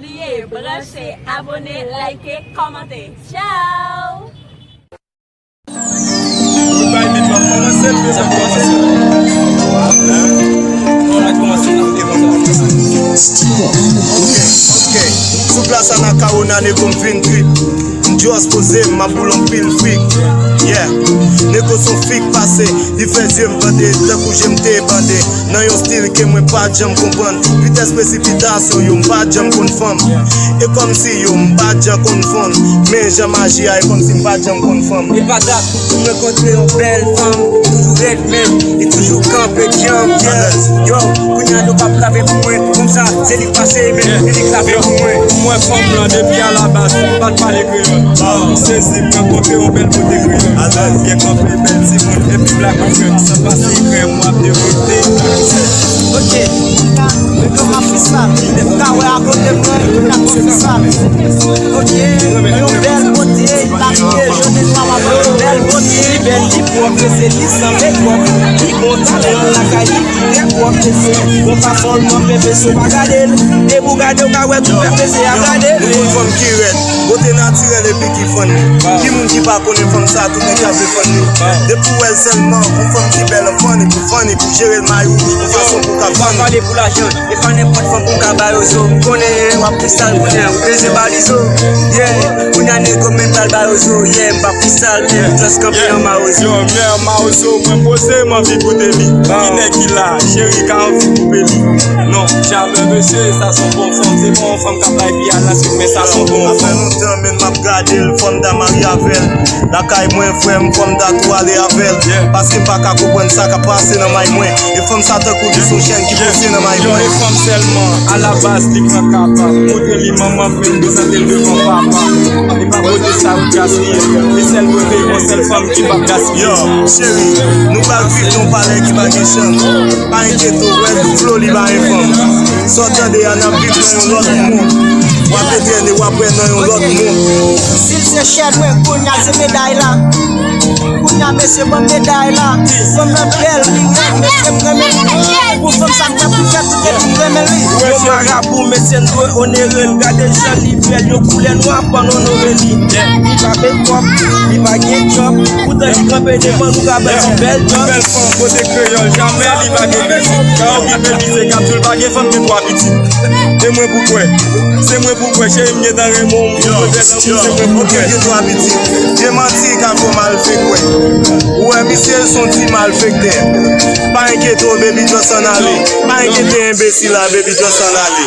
lié, branchez, abonnez, likez, commentez. Ciao! Sou plas an a kaona ne kom fin trip. Just pose ma boule en pile fric. Yeah, nego son fik pase. Di fezye m bande, takou jem te bande. Nan yon stil ke mwen pa jam kompran. Vites precipitasyon yon pa jam konfam. E kom si yon pa jam konfam. Men jam agi a e kom si pa jam konfam. E pa dat, mwen kontre yon bel fam. Toujou red men, e toujou kampe jam. Yo, kounya nou pa plave pou mwen. Kom sa, se li pase men, e li klave pou mwen. Mwen fam blan depi a la bas, pat pale kriyon. Sensible, mwen kontre yon bel pote kriyon. Bien kampe bel si moun, epi blak an fred. Sa pase kriyon, mwen ap devote. Ok, mwen koman fisal. Kawe a kote mwen, mwen a kote fisal. Ok, yon bel pote, la miye, jone mama mwen. Bel pote, bel li pou aprese, li san mek wap. Li kontale an la kayi, li tek wap aprese. Mwen pa sol mwen pepe sou pa gade. E pou gade ou kawe tou aprese a gade. Moun fom ki red, bote naturel epi ki fon ni. Ki moun ki pa konen fom sa, tout men kaze fon ni. De pou el selman, moun fom ki bel fon ni. Pou jere l mayou, moun fason pou ka fon ni. Pale pou la jen, e pa nepot fom pou ka bayo zo. Konen wap kristal konen, ou preze balizo. Yeah, konen ne komen bal bayo zo. Yeah, mba kristal men, klas kampion ma ozo. Yo, mwen ma ozo, mwen pose mwen vi kote li. Ki ne ki la, chéri ka an vi koupe li. Non, jamen mese, sa son bon fom. Se bon fom ka play pi a la suite, men sa son bon Afen fom. nou tan men map gade l fom da mari avel. La kay mwen frem fom da tou ale avel. Paske mpa ka koupwen sa ka pase nan may mwen. E fom sa te kou di sou chen ki pose nan may Yo, mwen. e fom selman, a la bas li kwa kapa. Mote li maman men, de sa tel devan papa. E pa bote sa ou gaspye. E sel bote yon sel fom ki pa gaspye. Yo, chéri, nou bak viv nou pale ki bagi chan. Pa inketo, wè du flow li ba en fom. Sotan de an ap viv nan yon lot moun. Wap etene wapre nan yon lot moun. Sil se chen mwen kounya se meday la. Kounya mese bon meday la. Fom nan bel li red mese mremen li. Pou fom sa mwen pou fè tout et mremen li. Yo marabou mese ndwe oneren. Gade jan li vel yo koule noa pan onoren li. Li pa bel kop, li pa gen chop. Poutan li kampe de man nou ka bel si bel job. Bel fom kote kreyol, jamen li bagye besi. Ka ou ki bel bise kapsul bagye fom ki 3 piti. E mwen pou kwe, se mwen pou kwe, che mwenye dan remon. Ok, yo to abiti. Je manti ka ko mal fek we. Ou e misye son ti mal fek de. Pa inketo baby just an ale. Pa inkete imbécile la baby just an ale.